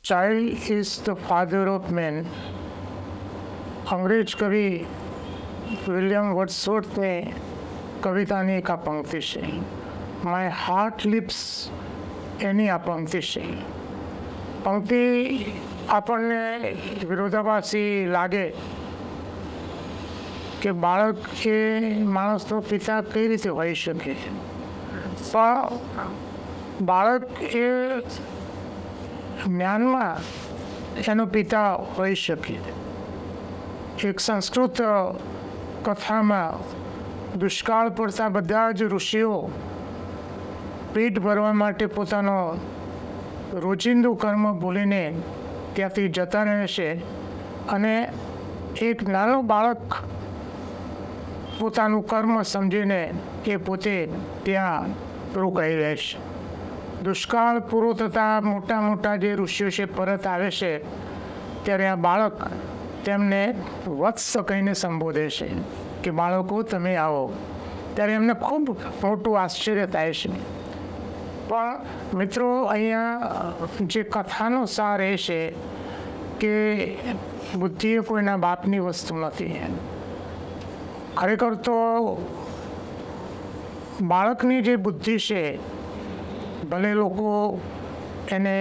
Child is the father of man. અંગ્રેજ કવિ William વર્ડસવર્થની કવિતાની એક આ પંક્તિ છે. માય હાર્ટ લિપ્સ એની આ પંક્તિ છે. પંક્તિ આપણને વિરોધાભાસી લાગે કે બાળક એ માણસનો પિતા કઈ રીતે હોઈ શકે, પણ બાળક એ જ્ઞાનમાં એનો પિતા હોઈ શકે. એક સંસ્કૃત કથામાં દુષ્કાળ પડતા બધા જ ઋષિઓ પેટ ભરવા માટે પોતાનો રોજિંદુ કર્મ ભૂલીને ત્યાંથી જતા રહે છે અને એક નાનો બાળક પોતાનું કર્મ સમજીને એ પોતે ત્યાં રોકાઈ રહે છે. દુષ્કાળ પૂરો થતાં મોટા મોટા જે ઋષિઓ છે પરત આવે છે ત્યારે આ બાળક તેમને વત્સ કહીને સંબોધે છે કે બાળકો તમે આવો. ત્યારે એમને ખૂબ મોટું આશ્ચર્ય થાય છે. પણ મિત્રો, અહીંયા જે કથાનો સાર એ છે કે બુદ્ધિ એ કોઈના બાપની વસ્તુ નથી. ખરેખર તો બાળકની જે બુદ્ધિ છે, ભલે લોકો એને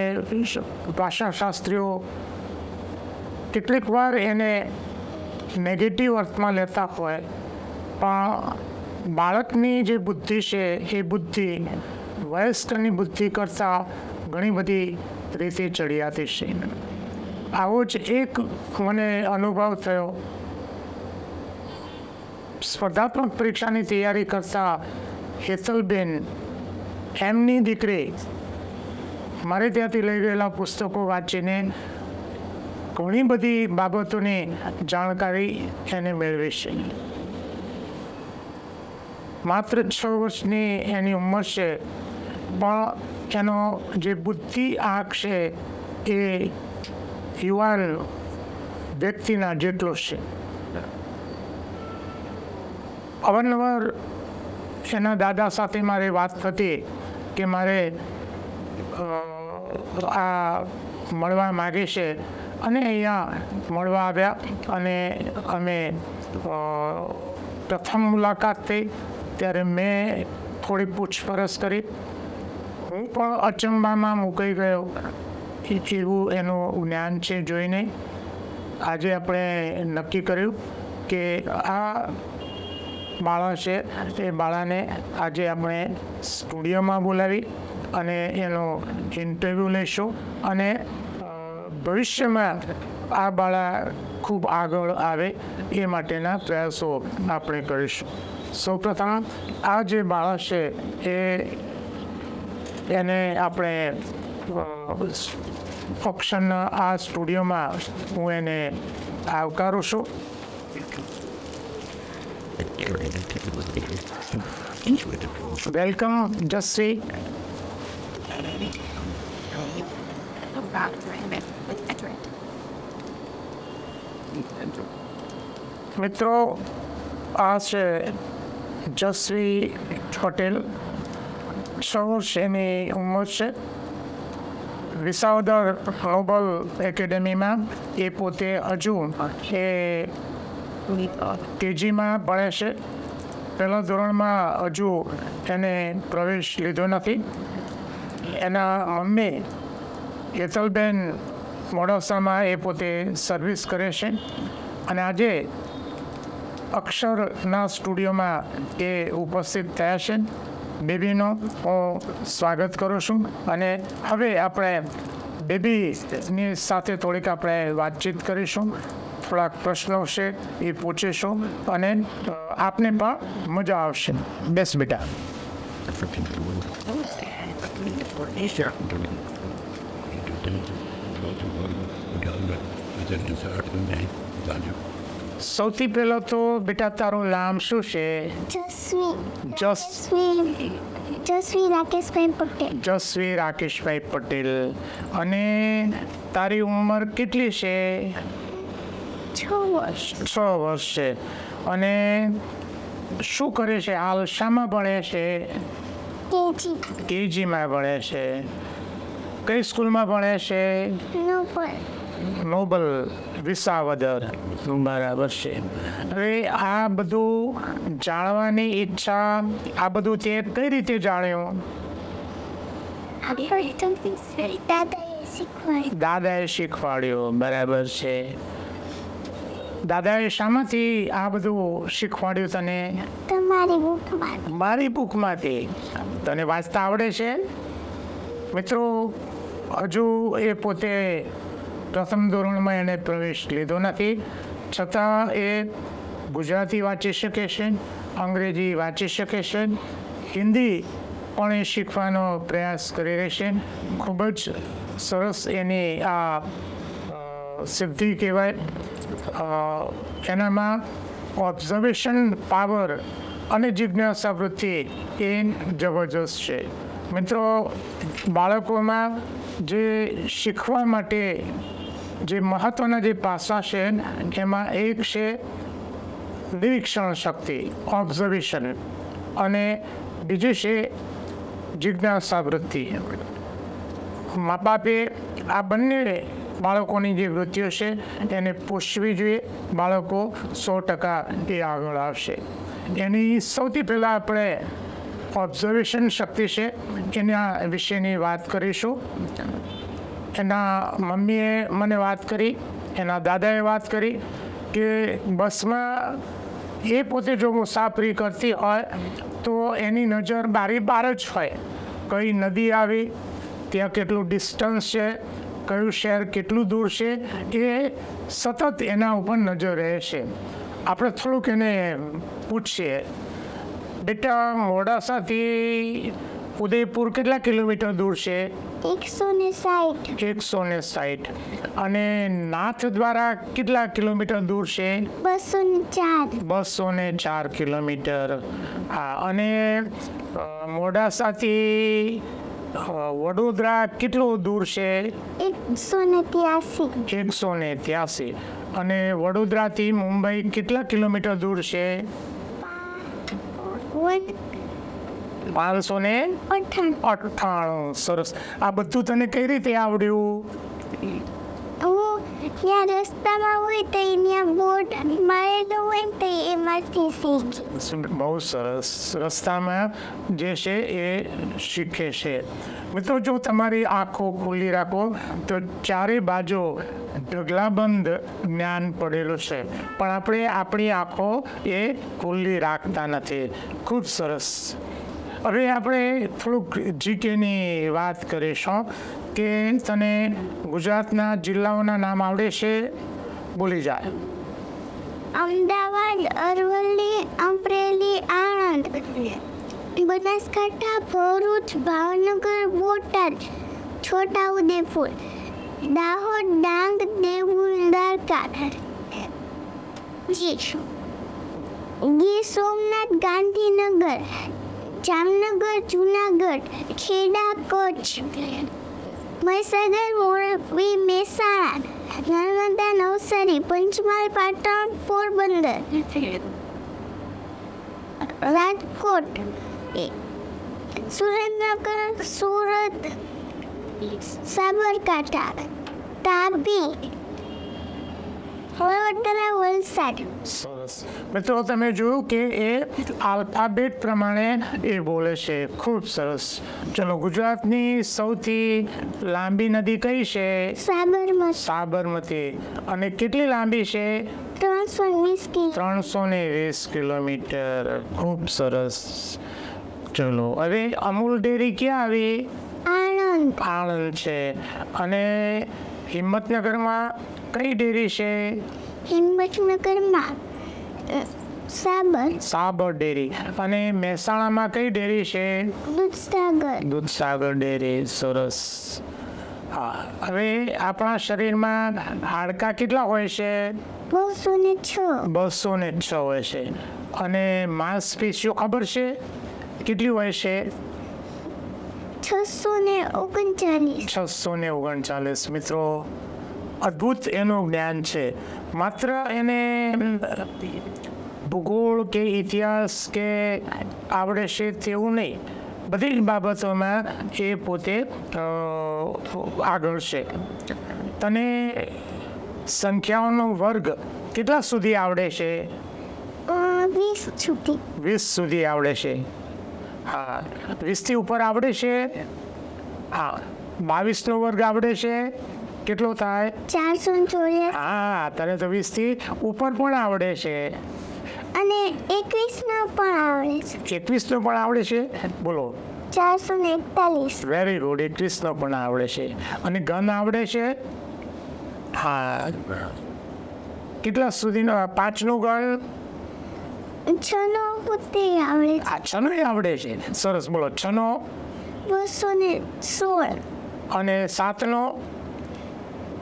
ભાષાશાસ્ત્રીઓ કેટલીક વાર એને નેગેટિવ અર્થમાં લેતા હોય, પણ બાળકની જે બુદ્ધિ છે એ બુદ્ધિ વયસ્કની બુદ્ધિ કરતાં ઘણી બધી રીતે ચડિયાતી છે. આવો જ એક મને અનુભવ થયો. સ્પર્ધાત્મક પરીક્ષાની તૈયારી કરતા હેતલબેન, એમની દીકરી મારે ત્યાંથી લઈ ગયેલા પુસ્તકો વાંચીને ઘણી બધી બાબતોની જાણકારી એને મેળવી છે. માત્ર 6 વર્ષની એની ઉંમર છે, પણ એનો જે બુદ્ધિ આંક છે એ યુવાન વ્યક્તિના જેટલો છે. અવારનવાર એના દાદા સાથે મારે વાત થતી કે મારે આ મળવા માગે છે, અને અહીંયા મળવા આવ્યા અને અમે પ્રથમ મુલાકાત થઈ ત્યારે મેં થોડી પૂછપરછ કરી. હું પણ અચંબામાં મુકાઈ ગયો એવું એનું જ્ઞાન છે જોઈને. આજે આપણે નક્કી કર્યું કે આ બાળા છે એ બાળાને આજે આપણે સ્ટુડિયોમાં બોલાવી અને એનો ઇન્ટરવ્યૂ લઈશું અને ભવિષ્યમાં આ બાળા ખૂબ આગળ આવે એ માટેના પ્રયાસો આપણે કરીશું. સૌપ્રથમ આ જે બાળા છે એને આપણે ફંક્શનના આ સ્ટુડિયોમાં હું એને આવકારું છું. વેલકમ જસવી. મિત્રો, આ છે જસવી પટેલ. 6 વર્ષ એની ઉંમર છે. વિસાવદર ગ્લોબલ એકેડેમીમાં એ પોતે હજુ એ કેજીમાં ભણે છે. પહેલા ધોરણમાં હજુ એને પ્રવેશ લીધો નથી. એના મમ્મી હેતલબેન મોડાસામાં એ પોતે સર્વિસ કરે છે અને આજે અક્ષરના સ્ટુડિયોમાં એ ઉપસ્થિત થયા છે. બેબીનો હું સ્વાગત કરું છું અને હવે આપણે બેબીની સાથે થોડીક આપણે વાતચીત કરીશું. થોડાક પ્રશ્નો છે એ પૂછીશું અને આપને પણ મજા આવશે. બેસ બેટા. સૌથી પહેલો તો બેટા તારું નામ શું છે? જસવી રાકેશભાઈ પટેલ. જસવી રાકેશભાઈ પટેલ. અને તારી ઉંમર કેટલી છે? 6 વર્ષ. 6 વર્ષ છે. અને શું કરે છે હાલ? શામાં ભણે છે? કેજી. કેજીમાં ભણે છે. કઈ સ્કૂલમાં ભણે છે? No but noble Visavadar. બરાબર છે. હવે આ બધું જાણવાની ઈચ્છા, આ બધું તે કઈ રીતે જાણ્યું? I heard something very દાદાએ શીખવાડ્યું. દાદાએ શીખવાડ્યું. બરાબર છે. દાદાએ શામાંથી આ બધું શીખવાડ્યું તને? તમારી બુકમાં. મારી બુકમાંથી. તને વાંચતા આવડે છે? મિત્રો, હજુ એ પોતે પ્રથમ ધોરણમાં એને પ્રવેશ લીધો નથી, છતાં એ ગુજરાતી વાંચી શકે છે, અંગ્રેજી વાંચી શકે છે, હિન્દી પણ એ શીખવાનો પ્રયાસ કરી રહી છે. ખૂબ જ સરસ એની આ સિદ્ધિ કહેવાય. એનામાં ઓબ્ઝર્વેશન પાવર અને જિજ્ઞાસા વૃત્તિ એ જબરજસ્ત છે. મિત્રો, બાળકોમાં જે શીખવા માટે જે મહત્ત્વના જે પાસા છે એમાં એક છે નિરીક્ષણ શક્તિ, ઓબ્ઝર્વેશન, અને બીજું છે જિજ્ઞાસા વૃત્તિ. મા બાપે આ બંને બાળકોની જે વૃત્તિઓ છે એને પોષવી જોઈએ. બાળકો 100% એ આગળ આવશે. એની સૌથી પહેલાં આપણે ઓબ્ઝર્વેશન શક્તિ છે એના વિશેની વાત કરીશું. એના મમ્મીએ મને વાત કરી, એના દાદાએ વાત કરી કે બસમાં એ પોતે જો મુસાફરી કરતી હોય તો એની નજર બારી બાર જ હોય. કઈ નદી આવી, ત્યાં કેટલું ડિસ્ટન્સ છે, કયું શહેર કેટલું દૂર છે, એ સતત એના ઉપર નજર રહે છે. આપણે થોડુંક એને પૂછીએ, બેટા મોડાસાથી ઉદયપુર કેટલા કિલોમીટર દૂર છે? 160. 160. અને નાથ દ્વારા કેટલા કિલોમીટર દૂર છે? 204. 204 કિલોમીટર. હા. અને મોડાસાથી વડોદરા કેટલું દૂર છે? 183. 183. અને વડોદરાથી મુંબઈ કેટલા કિલોમીટર દૂર છે? 598. સરસ. આ બધું તને કઈ રીતે આવડ્યું? હું ત્યાં રસ્તામાં હોય તો ત્યાં બોર્ડ મારેલો હોય ને તો એમાંથી શીખી. બહુ સરસ. રસ્તામાં જે છે એ શીખે છે. મિત્રો, જો તમારી આંખો ખુલ્લી રાખો તો ચારે બાજુ ઢગલાબંધ જ્ઞાન પડેલું છે, પણ આપણે આપણી આંખો એ ખુલ્લી રાખતા નથી. ખૂબ સરસ. હવે આપણે થોડુંક જીકેની વાત કરીશું કે તને ગુજરાતના જિલ્લાઓના નામ આવડે છે? બોલી જાય. અમદાવાદ, અરવલ્લી, અમરેલી, આણંદ, બનાસકાંઠા, ભરૂચ, ભાવનગર, બોટાદ, છોટાઉદેપુર, દાહોદ, ડાંગ, દેવભૂમિ, દ્વારકા, ગીર સોમનાથ, ગાંધીનગર, જામનગર, જુનાગઢ, ખેડા, કચ્છ, મહીસાગર, મોરબી, મહેસાણા, નર્મદા, નવસારી, પંચમહાલ, પાટણ, પોરબંદર, રાજકોટ, સુરેન્દ્રનગર, સુરત, સાબરકાંઠા, તાપી, વડોદરા, વલસાડ. સરસ. મિત્રો, તમે જોયું કે એ આલ્ફાબેટ પ્રમાણે એ બોલે છે. ખૂબ સરસ. ચલો, ગુજરાતની સૌથી લાંબી નદી કઈ છે? સાબરમતી. સાબરમતી. અને કેટલી લાંબી છે? 320 320 કિલોમીટર. ખૂબ સરસ. ચલો, હવે અમૂલ ડેરી ક્યાં આવી? આણંદ. આણંદ છે. અને હિંમતનગરમાં કઈ ડેરી છે? હિંમતનગરમાં સાબર ડેરી. અને મહેસાણામાં કઈ ડેરી છે? દૂધસાગર. દૂધસાગર ડેરી. સરસ. હા. હવે આપણા શરીરમાં હાડકાં કેટલા હોય છે? 206. 206 હોય છે. અને માંસપેશીઓ ખબર છે કેટલી હોય છે? 639. 639. મિત્રો, અદ્ભુત એનું જ્ઞાન છે. માત્ર એને ભૂગોળ કે ઇતિહાસ કે આવડે છે તેવું નહીં, બધી જ બાબતોમાં એ પોતે આગળ છે. તને સંખ્યાઓનો વર્ગ કેટલા સુધી આવડે છે? 20 સુધી. 20 સુધી આવડે છે. હા, 20થી ઉપર આવડે છે. હા, 22નો વર્ગ આવડે છે. કેટલો થાય? 484. હા, તને તો 20થી ઉપર પણ આવડે છે. અને 21નો પણ આવડે છે. 21નો પણ આવડે છે. બોલો. 441. Very good. 21નો પણ આવડે છે. અને ઘન આવડે છે. હા, કેટલા સુધીનો? 5નું ગણ? 6નો પોતે આવડે છે. આ 6નો આવડે છે. સરસ. બોલો. 6નો? 216. અને 7નો?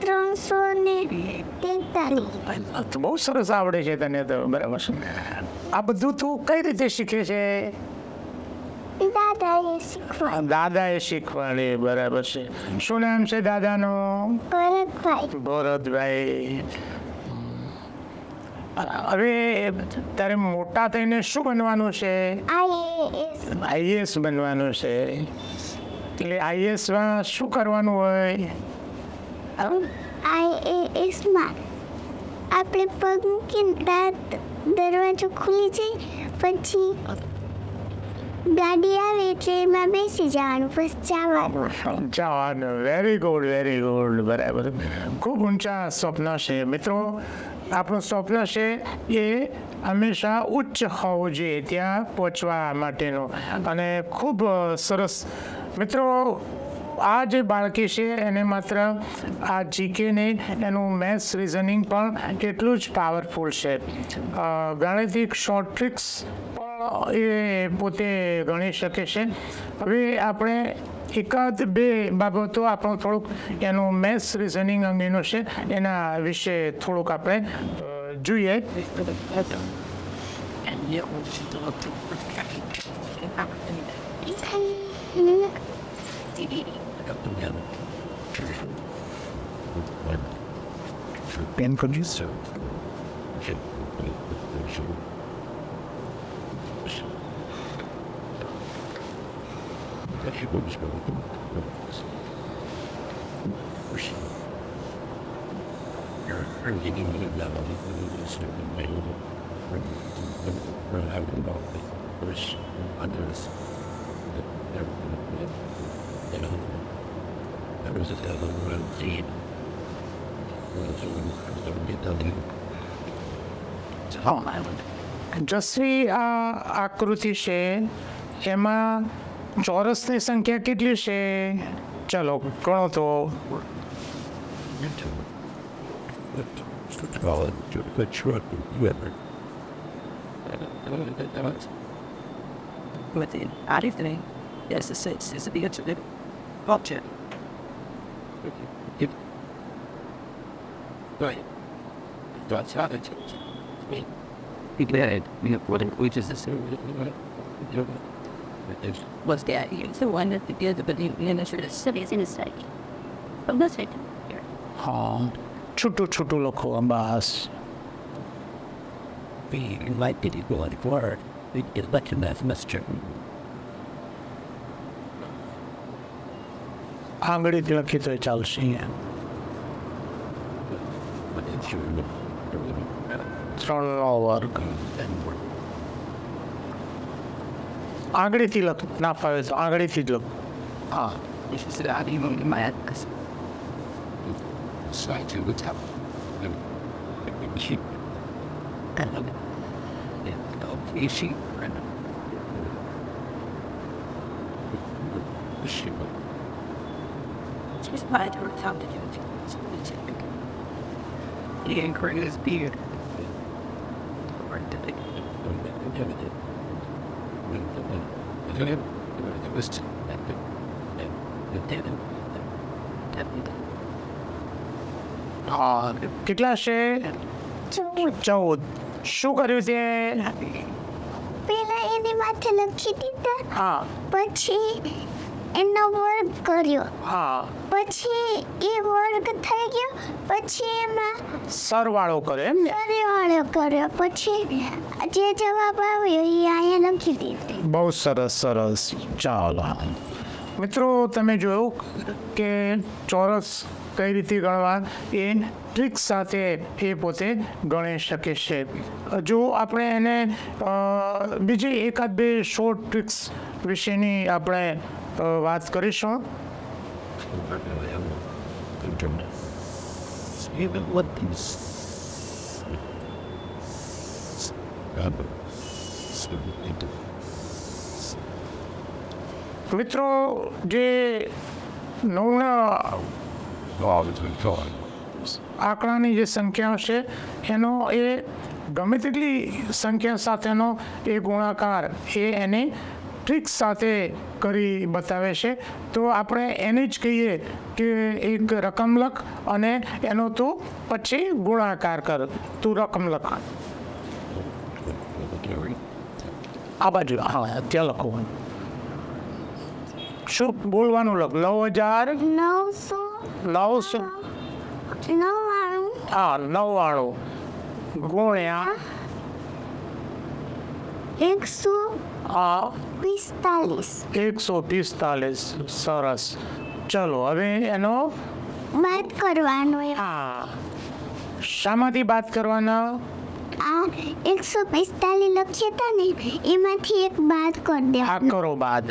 343. તો બહુ સરસ આવડે છે તને તો. બરાબર છે. આ બધું તું કઈ રીતે શીખે છે? દાદાએ શીખવાડ્યું. દાદાએ શીખવાડે. બરાબર છે. શું નામ છે દાદાનું? ભરતભાઈ. ભરતભાઈ. હવે તારે મોટા થઈને શું બનવાનું છે? IAS. આઈએએસ બનવાનું છે. એટલે આઈએએસમાં શું કરવાનું હોય? IASમાં આપણે પગ મૂકીને દરવાજો ખુલી જાય, પછી ગાડી આવે એટલે એમાં બેસી જવાનું, પછી જવાનું. Very good, very good. બરાબર. ખૂબ ઊંચા સ્વપ્ન છે મિત્રો. આપણું સ્વપ્ન છે એ હંમેશા ઉચ્ચ હોવું જોઈએ ત્યાં પહોંચવા માટેનું. અને ખૂબ સરસ મિત્રો. આ જે બાળકી છે એને માત્ર આ જીકે નહીં, એનું મેથ્સ રિઝનિંગ પણ એટલું જ પાવરફુલ છે. ગાણિતિક શોર્ટ ટ્રિક્સ પણ એ પોતે ગણી શકે છે. હવે આપણે એકાદ બે બાબતો આપણું થોડુંક એનું મેથ્સ રિઝનિંગ અંગેનું છે એના વિશે થોડુંક આપણે જોઈએ. Pen producer. જસવી આ આકૃતિ છે એમાં ચોરસની સંખ્યા કેટલી છે? ચલો ગણો તો. Within everything, yes, it's the answer. Object. Right. That's how it is. We did. We have what includes this. Was that it's the one that did the initiative? The city is in the state. But let's take here. હા, છૂટું છૂટું લખો બસ. We like to go like word. We get election that semester. આંગળીથી લખી તો ચાલશે. But it's your 3નો વર્ગ. આંગળીથી લખ. ના ફાવે તો આંગળીથી જ લખ. હા. This is the idea in my head. Try to tap. Keep. And easy. Just by the time to do it. He incurred his beard. It was હા, કેટલા છે? 14. શું કર્યું તે? પેલા એની માથે લખી દીધા, હા. પછી એનો વર્ગ કર્યો. હા, પછી એ વર્ગ થઈ ગયો. પછી એમાં સરવાળો કરે એમ ને? સરવાળો કર્યો. પછી જે જવાબ આવ્યો એ અહીંયા લખી દીધો. બહુ સરસ સરસ. ચાલો મિત્રો, તમે જોયું કે ચોરસ કઈ રીતે ગણવા એ ટ્રિક સાથે એ પોતે ગણી શકે છે. જો આપણે એને બીજી એકાદ બે શોર્ટ ટ્રિક્સ વિશેની આપણે વાત કરીશું. Even what these મિત્રો, જે નવના આંકડાની જે સંખ્યા છે એનો એ ગમે તેટલી સંખ્યા સાથેનો એ ગુણાકાર એ એને ટ્રિક સાથે કરી બતાવે છે. તો આપણે એને જ કહીએ કે એક રકમ લખ અને એનો તું પછી ગુણાકાર કર. તું રકમ લખ આ બાજુ. હા, ત્યાં લખો. શું બોલવાનું લખ? 900 900 99 હા 99 ગુણ્યા 145. સરસ. ચલો હવે એનો બાદ કરવાનો. હા, શામાંથી બાદ કરવાના? આ 145 લખ્યા હતા ને એમાંથી એક બાદ કરી દે. આ કરો બાદ.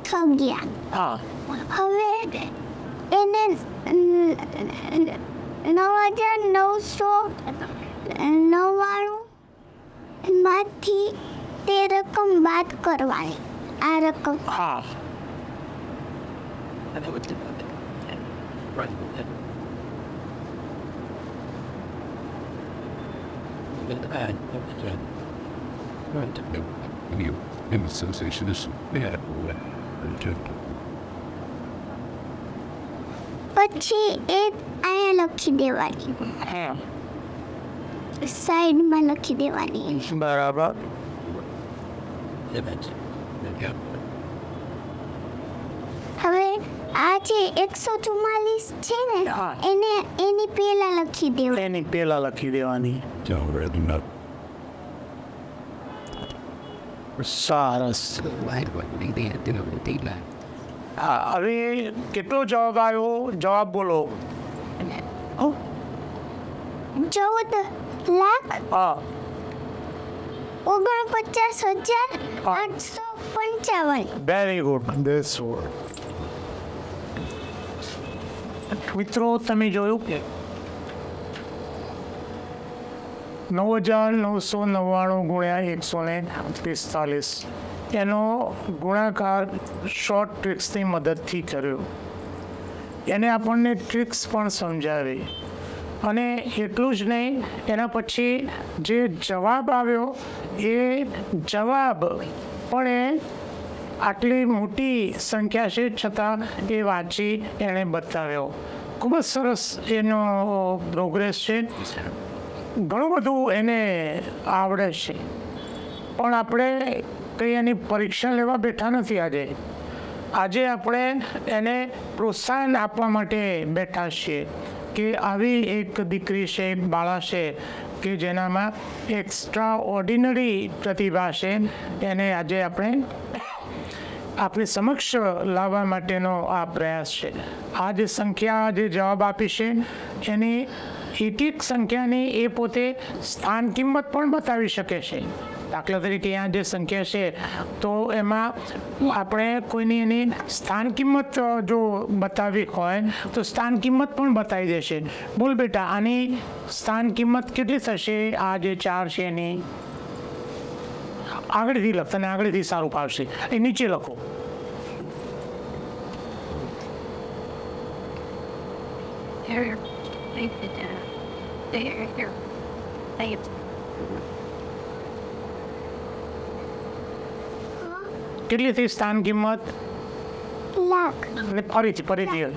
થઈ ગયા. હા, હવે એને 9999 માંથી તે રકમ બાદ કરવાની. આ રકમ હા, in association is bad. પછી એ અહીંયા લખી દેવાની. હા, સાઈડમાં લખી દેવાની. બરાબર. હવે આ જે 144 છે ને હા. એને એની પહેલા લખી દેવાની. એની પેલા લખી દેવાની. સરસ. હા, હવે કેટલો જવાબ આવ્યો? જવાબ બોલો. 14,49,855. હા, વેરી ગુડ. મિત્રો, તમે જોયું કે 9999 ગુણ્યા 145 એનો ગુણાકાર શોર્ટ ટ્રિક્સની મદદથી કર્યો. એને આપણને ટ્રિક્સ પણ સમજાવી અને એટલું જ નહીં, એના પછી જે જવાબ આવ્યો એ જવાબ પણ એ આટલી મોટી સંખ્યા છે છતાં એ વાંચી એણે બતાવ્યો. ખૂબ જ સરસ એનો પ્રોગ્રેસ છે. ઘણું બધું એને આવડે છે, પણ આપણે કંઈ એની પરીક્ષા લેવા બેઠા નથી. આજે આપણે એને પ્રોત્સાહન આપવા માટે બેઠા છીએ કે આવી એક દીકરી છે, એક બાળા છે કે જેનામાં એક્સ્ટ્રા ઓર્ડિનરી પ્રતિભા છે. એને આજે આપણે આપણી સમક્ષ લાવવા માટેનો આ પ્રયાસ છે. આ જે સંખ્યા જે જવાબ આપી છે એની એક એક સંખ્યાની એ પોતે સ્થાન કિંમત પણ બતાવી શકે છે. દાખલા તરીકે આ જે સંખ્યા છે તો એમાં આપણે કોઈની એની સ્થાન કિંમત જો બતાવી હોય તો સ્થાન કિંમત પણ બતાવી દેશે. બોલ બેટા, આની સ્થાન કિંમત કેટલી થશે? આ જે 4 છે એની આગળથી લખ, તને આગળથી સારું ફાવશે. એ નીચે લખો. કેટલી થઈ સ્થાન કિંમત? લાખ. અને ફરીથી હે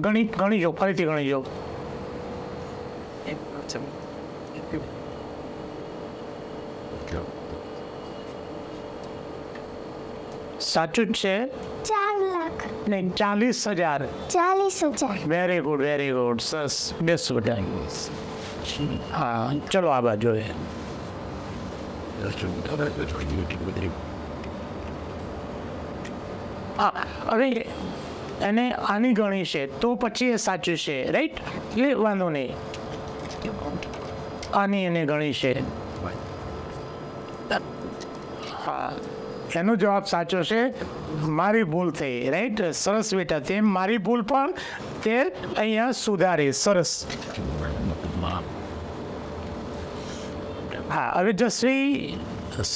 ગણી જાઓ, ફરીથી ગણી જાઓ. સાચું જ છે 4 લાખ નહીં 40,000. 40,000. વેરી ગુડ સરસ બેસ બેટા. હા ચલો આ બાજુ જોઈએ. હા હવે એને આની ગણી છે તો પછી એ સાચું છે રાઈટ એ વાંધો નહીં. આની એને ગણી છે હા એનો જવાબ સાચો છે. મારી ભૂલ થઈ રાઈટ સરસ બેટા તેમ મારી ભૂલ પણ તે અહીંયા સુધારી સરસ. હા હવે જશ્રી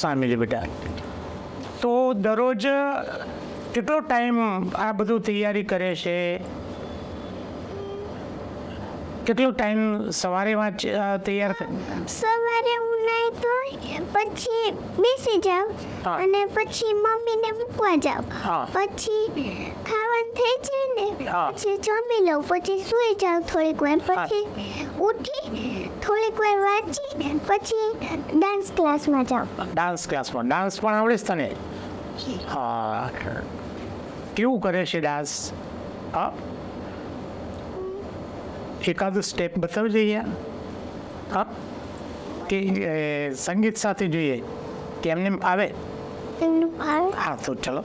સામેલી બેટા તો દરરોજ કેટલો ટાઈમ આ બધું તૈયારી કરે છે? કેટલો ટાઈમ સવારે તૈયાર સવારે હું નહીં તો પછી બેસી જાઉં હા. અને પછી મમ્મીને મૂકવા જાઉં. હા. પછી ખાવાનું થઈ જાય ને હા. પછી જમી લઉં પછી સૂઈ જાઉં થોડીક વાર પછી ઉઠી થોડીક વાર વાંચી પછી ડાન્સ ક્લાસમાં જાઉં. ડાન્સ ક્લાસમાં ડાન્સ પણ આવડે છે તને? હા કેવું કરે છે ડાન્સ? હા એકાદું સ્ટેપ બતાવજે અહીંયા. હા કે સંગીત સાથે જોઈએ કે એમને આવે? એમનું ભાવે હા તો ચલો.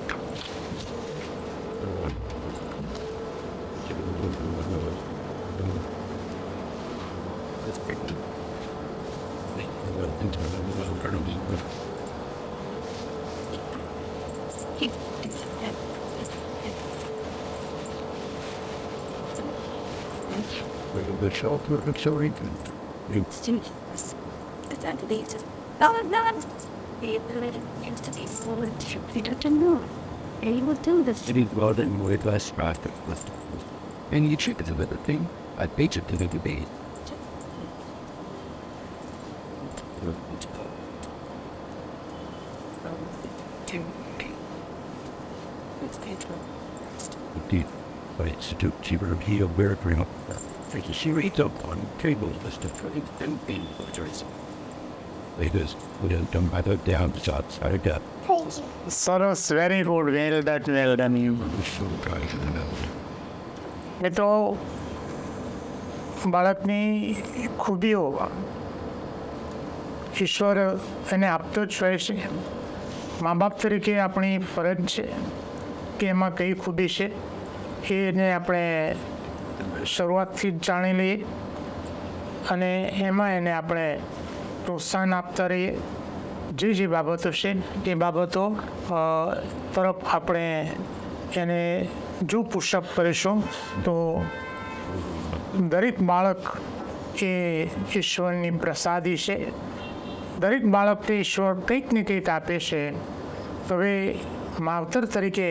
The shelter of Sorington. Students. It's unrelated. No, no. It used to be fluid. They don't know. And you will do this. It is rather more less traffic. And you check the other thing. I bet you to the debate. Indeed, but it's to cheaper here where it real. She reads up on tables list of trade and being voters. Because we have done by the downsides side up. થઈ ગયું. સરસ very good well done you. So guys in the middle. એ તો બાળકની ખૂબીઓ ઈશ્વર એને આપતો જ હોય છે. મા બાપ તરીકે આપણી ફરજ છે કે એમાં કઈ ખૂબી છે એને આપણે શરૂઆતથી જ જાણી લઈએ અને એમાં એને આપણે પ્રોત્સાહન આપતા રહીએ. જે બાબતો છે એ બાબતો તરફ આપણે એને જો પુશઅપ કરીશું તો દરેક બાળક એ ઈશ્વરની પ્રસાદી છે. દરેક બાળકને ઈશ્વર કંઈક ને કંઈક આપે છે. હવે માવતર તરીકે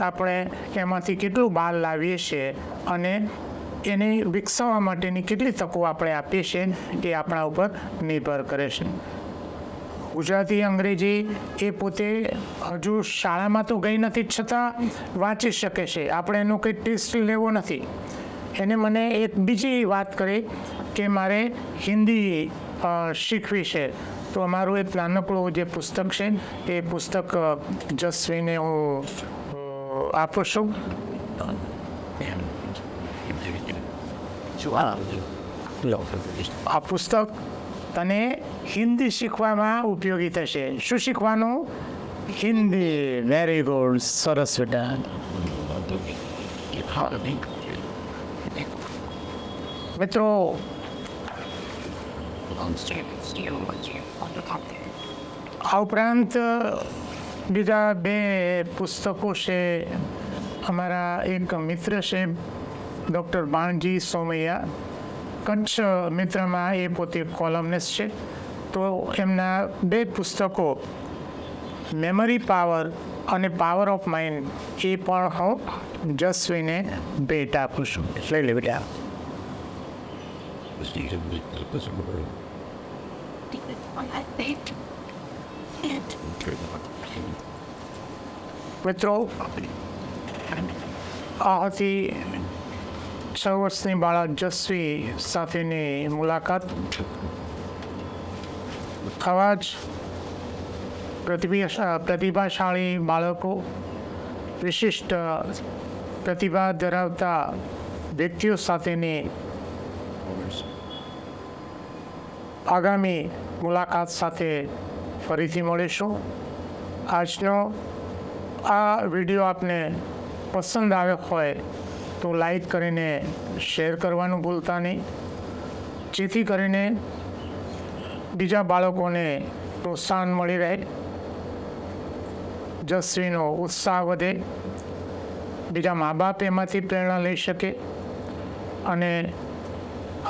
આપણે એમાંથી કેટલું બહાર લાવીએ છીએ અને એને વિકસાવવા માટેની કેટલી તકો આપણે આપીએ છીએ એ આપણા ઉપર નિર્ભર કરે છે. ગુજરાતી અંગ્રેજી એ પોતે હજુ શાળામાં તો ગઈ નથી છતાં વાંચી શકે છે. આપણે એનો કંઈ ટેસ્ટ લેવો નથી. એને મને એક બીજી વાત કરી કે મારે હિન્દી શીખવી છે તો અમારું એક નાનકડું જે પુસ્તક છે એ પુસ્તક જસવીને હું આપું છું. આ પુસ્તક તને હિન્દી શીખવામાં ઉપયોગી થશે. શું શીખવાનું? હિન્દી. વેરી ગુડ સરસ બેટા. મિત્રો આ ઉપરાંત બીજા 2 પુસ્તકો છે. અમારા એક મિત્ર છે ડૉક્ટર બાણજી સોમૈયા કચ્છ મિત્રમાં એ પોતે કોલમનિસ્ટ છે. તો એમના 2 પુસ્તકો મેમરી પાવર અને પાવર ઓફ માઇન્ડ એ પણ હું જસવીને ભેટ આપું છું. લઈ લે બેટા. મિત્રો આ હતી 6 વર્ષની બાળક જસવી સાથેની મુલાકાત. આવા જ પ્રતિભાશાળી બાળકો વિશિષ્ટ પ્રતિભા ધરાવતા વ્યક્તિઓ સાથેની આગામી મુલાકાત સાથે ફરીથી મળીશું. આજનો આ વિડીયો આપને પસંદ આવ્યો હોય તો લાઈક કરીને શેર કરવાનું ભૂલતા નહીં, જેથી કરીને બીજા બાળકોને પ્રોત્સાહન મળી રહે, જસવીનો ઉત્સાહ વધે, બીજા મા બાપ એમાંથી પ્રેરણા લઈ શકે. અને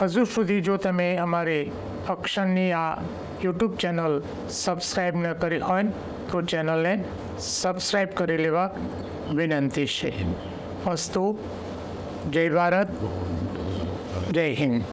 હજુ સુધી જો તમે અમારી અક્ષરની આ યુટ્યુબ ચેનલ સબસ્ક્રાઈબ ન કરી હોય તો ચેનલને સબસ્ક્રાઈબ કરી લેવા વિનંતી છે. અસ્તુ. જય ભારત, જય હિન્દ.